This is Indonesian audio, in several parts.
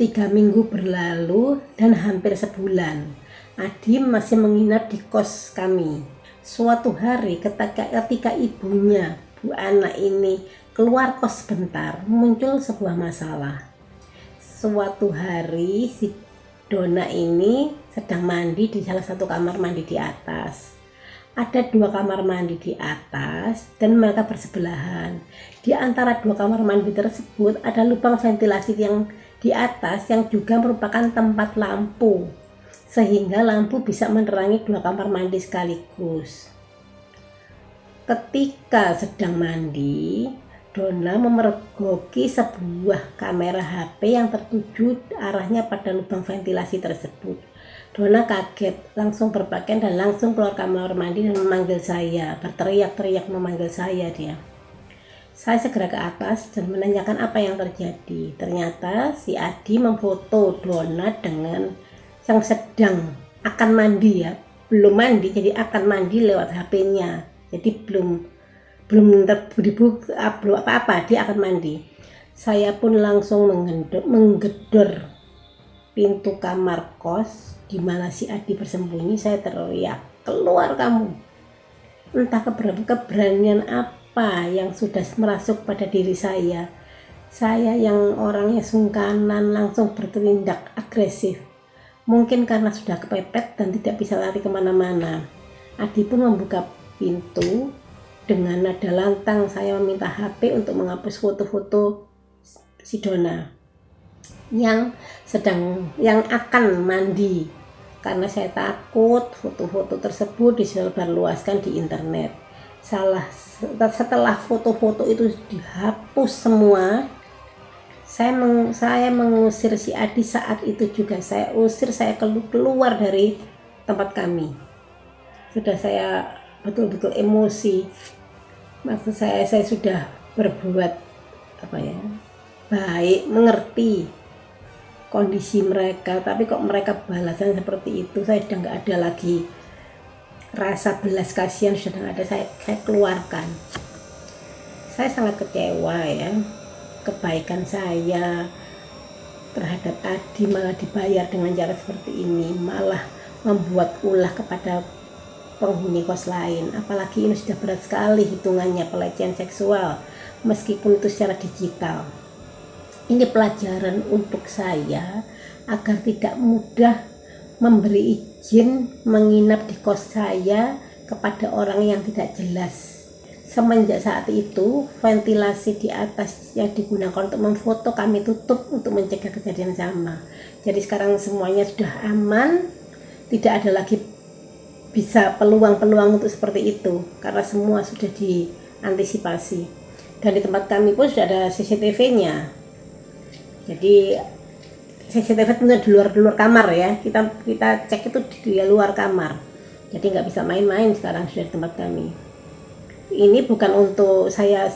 3 minggu berlalu dan hampir sebulan. Adi masih menginap di kos kami. Suatu hari ketika ibunya, Bu Ana ini, keluar kos sebentar, muncul sebuah masalah. Suatu hari si Dona ini sedang mandi di salah satu kamar mandi di atas. Ada 2 kamar mandi di atas dan mereka bersebelahan. Di antara 2 kamar mandi tersebut ada lubang ventilasi yang di atas yang juga merupakan tempat lampu, sehingga lampu bisa menerangi 2 kamar mandi sekaligus. Ketika sedang mandi, Dona memergoki sebuah kamera HP yang tertuju arahnya pada lubang ventilasi tersebut. Dona kaget, langsung berpakaian dan langsung keluar kamar mandi dan memanggil saya, berteriak-teriak memanggil saya dia. Saya segera ke atas dan menanyakan apa yang terjadi. Ternyata si Adi memfoto Dona dengan yang sedang akan mandi ya, belum mandi jadi akan mandi lewat HP-nya. Jadi belum apa-apa, dia akan mandi. Saya pun langsung menggedor pintu kamar kos di mana si Adi bersembunyi. Saya teriak, "Keluar kamu!" Entah keberanian apa yang sudah merasuk pada diri saya. Saya yang orangnya sungkanan langsung bertindak agresif. Mungkin karena sudah kepepet dan tidak bisa lari kemana-mana. Adi pun membuka pintu. Dengan nada lantang saya meminta HP untuk menghapus foto-foto si Dona yang akan mandi, karena saya takut foto-foto tersebut disebarluaskan di internet. Setelah foto-foto itu dihapus semua, saya mengusir si Adi. Saat itu juga saya keluar dari tempat kami. Sudah saya betul-betul emosi. Maksud saya sudah berbuat baik, mengerti kondisi mereka, tapi kok mereka balasan seperti itu. Saya sudah nggak ada lagi rasa belas kasihan, sudah nggak ada. Saya keluarkan. Saya sangat kecewa ya, kebaikan saya terhadap Adi malah dibayar dengan cara seperti ini, malah membuat ulah kepada penghuni kos lain. Apalagi ini sudah berat sekali hitungannya, pelecehan seksual, meskipun itu secara digital. Ini pelajaran untuk saya agar tidak mudah memberi izin menginap di kos saya kepada orang yang tidak jelas. Semenjak saat itu, ventilasi di atas yang digunakan untuk memfoto kami tutup untuk mencegah kejadian sama. Jadi sekarang semuanya sudah aman, tidak ada lagi bisa peluang-peluang untuk seperti itu, karena semua sudah diantisipasi. Dan di tempat kami pun sudah ada CCTV-nya. Jadi CCTV tentunya di luar kamar ya. Kita cek itu di luar kamar. Jadi nggak bisa main-main sekarang sudah di tempat kami. Ini bukan untuk saya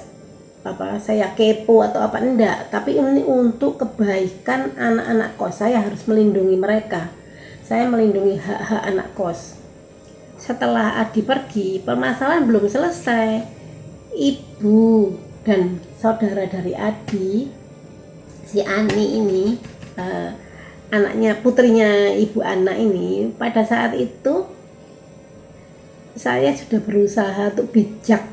kepo atau apa, enggak, tapi ini untuk kebaikan anak-anak kos. Saya harus melindungi mereka. Saya melindungi hak-hak anak kos. Setelah Adi pergi, permasalahan belum selesai. Ibu dan saudara dari Adi, si Ani ini, anaknya, putrinya Ibu Ana ini, pada saat itu saya sudah berusaha untuk bijak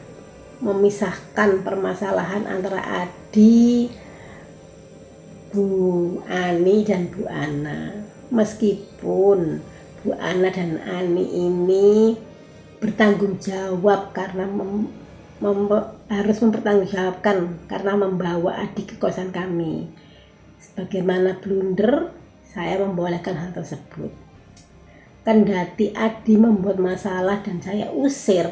memisahkan permasalahan antara Adi, Bu Ani dan Bu Ana. Meskipun Bu Ana dan Ani ini bertanggung jawab karena harus mempertanggungjawabkan karena membawa Adi ke kosan kami. Sebagaimana blunder, saya membolehkan hal tersebut. Kendati Adi membuat masalah dan saya usir,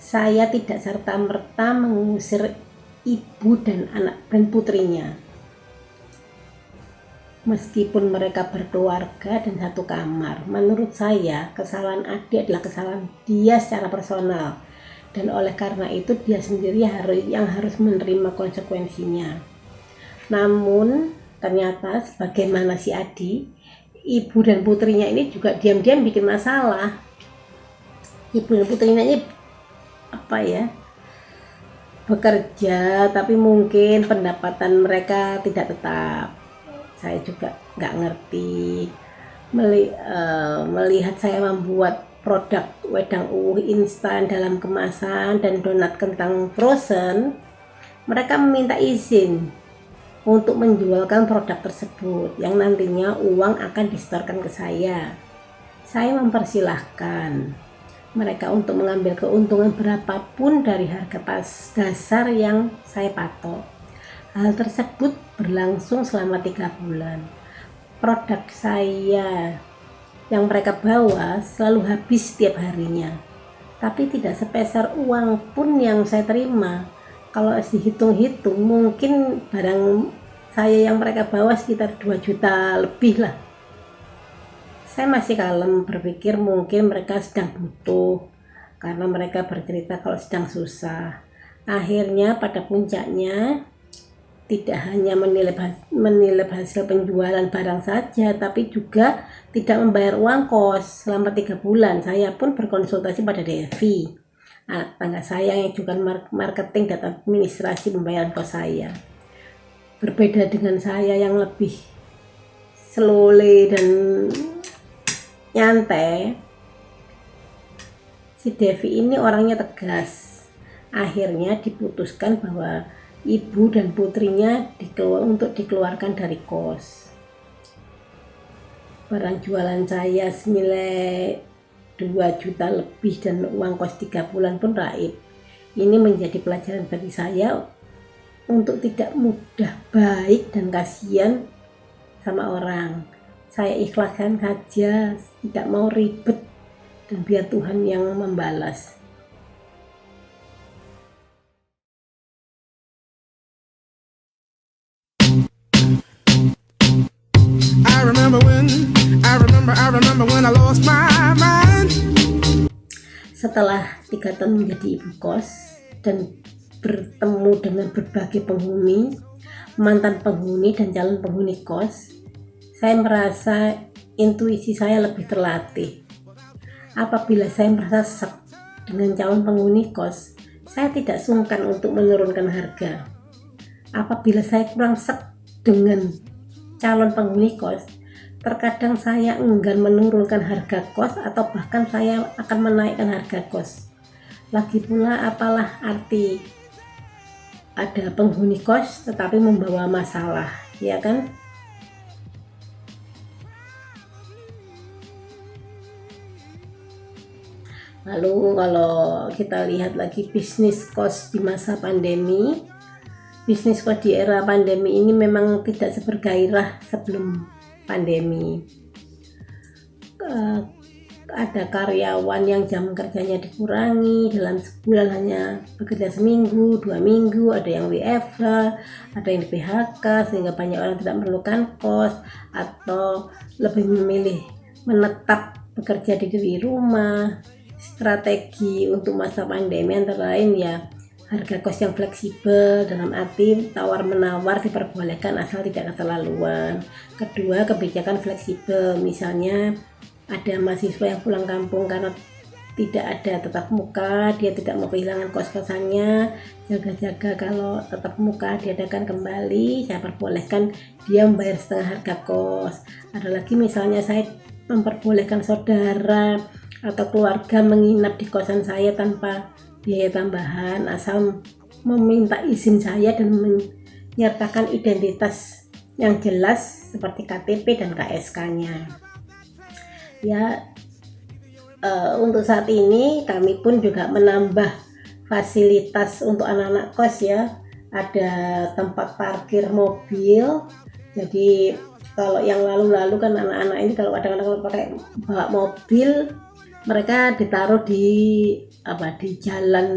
saya tidak serta-merta mengusir ibu dan anak dan putrinya. Meskipun mereka berkeluarga dan satu kamar, menurut saya kesalahan Adi adalah kesalahan dia secara personal, dan oleh karena itu dia sendiri yang harus menerima konsekuensinya. Namun ternyata sebagaimana si Adi, ibu dan putrinya ini juga diam-diam bikin masalah. Ibu dan putrinya ini bekerja, tapi mungkin pendapatan mereka tidak tetap. saya juga nggak ngerti. Melihat saya membuat produk wedang instan dalam kemasan dan donat kentang frozen, mereka meminta izin untuk menjualkan produk tersebut yang nantinya uang akan disetorkan ke saya. Saya mempersilahkan mereka untuk mengambil keuntungan berapapun dari harga dasar yang saya patok. Hal tersebut berlangsung selama 3 bulan. Produk saya yang mereka bawa selalu habis setiap harinya, tapi tidak sepeser uang pun yang saya terima. Kalau dihitung-hitung mungkin barang saya yang mereka bawa sekitar 2 juta lebih lah. Saya masih kalem berpikir mungkin mereka sedang butuh karena mereka bercerita kalau sedang susah. Akhirnya pada puncaknya tidak hanya menilai hasil penjualan barang saja, tapi juga tidak membayar uang kos selama 3 bulan. Saya pun berkonsultasi pada Devi, anak tangga saya yang juga marketing dan administrasi pembayaran kos saya. Berbeda dengan saya yang lebih slowly dan nyantai, si Devi ini orangnya tegas. Akhirnya diputuskan bahwa ibu dan putrinya untuk dikeluarkan dari kos. Barang jualan saya senilai 2 juta lebih dan uang kos 3 bulan pun raib. Ini menjadi pelajaran bagi saya untuk tidak mudah baik dan kasihan sama orang. Saya ikhlaskan saja, tidak mau ribet, dan biar Tuhan yang membalas. I remember when I lost my mind. Setelah 3 tahun menjadi ibu kos dan bertemu dengan berbagai penghuni, mantan penghuni dan calon penghuni kos, saya merasa intuisi saya lebih terlatih. Apabila saya merasa sek dengan calon penghuni kos, saya tidak sungkan untuk menurunkan harga. Apabila saya kurang sek dengan calon penghuni kos, terkadang saya enggan menurunkan harga kos atau bahkan saya akan menaikkan harga kos. Lagi pula apalah arti ada penghuni kos tetapi membawa masalah, ya kan? Lalu kalau kita lihat lagi bisnis kos di masa pandemi, bisnis kos di era pandemi ini memang tidak sebergairah sebelum pandemi. Ada karyawan yang jam kerjanya dikurangi, dalam sebulan hanya bekerja seminggu, 2 minggu, ada yang WFH, ada yang di PHK, sehingga banyak orang tidak memerlukan kos atau lebih memilih menetap bekerja di rumah. Strategi untuk masa pandemi antara lain ya harga kos yang fleksibel, dalam arti tawar-menawar diperbolehkan asal tidak keterlaluan. Kedua, kebijakan fleksibel, misalnya ada mahasiswa yang pulang kampung karena tidak ada tatap muka, dia tidak mau kehilangan kos-kosannya, jaga-jaga kalau tatap muka diadakan kembali, saya perbolehkan dia membayar setengah harga kos. Ada lagi misalnya saya memperbolehkan saudara atau keluarga menginap di kosan saya tanpa biaya tambahan asal meminta izin saya dan menyertakan identitas yang jelas seperti KTP dan KSK-nya. Ya, untuk saat ini kami pun juga menambah fasilitas untuk anak-anak kos ya. Ada tempat parkir mobil. Jadi kalau yang lalu-lalu kan anak-anak ini kalau kadang-kadang pakai bawa mobil, mereka ditaruh di jalan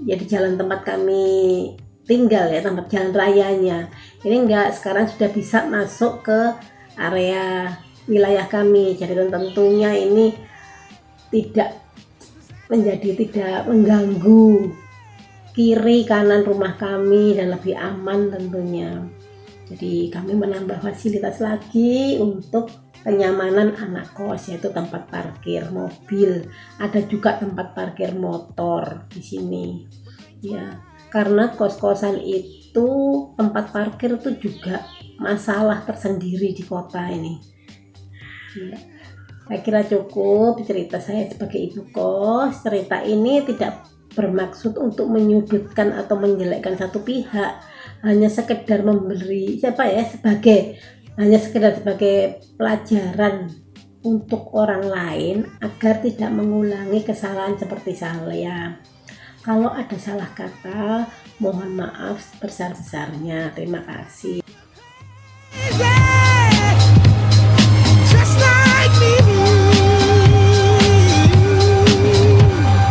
ya, di jalan tempat kami tinggal ya, tempat jalan rayanya. Ini enggak, sekarang sudah bisa masuk ke area wilayah kami. Jadi tentunya ini tidak mengganggu kiri kanan rumah kami dan lebih aman tentunya. Jadi kami menambah fasilitas lagi untuk kenyamanan anak kos, yaitu tempat parkir mobil, ada juga tempat parkir motor di sini. Ya, karena kos-kosan itu tempat parkir itu juga masalah tersendiri di kota ini. Ya, saya kira cukup cerita saya sebagai ibu kos. Cerita ini tidak bermaksud untuk menyudutkan atau menjelekkan satu pihak, hanya sekedar memberi hanya sekedar sebagai pelajaran untuk orang lain agar tidak mengulangi kesalahan seperti saya. Kalau ada salah kata, mohon maaf sebesar-besarnya. Terima kasih.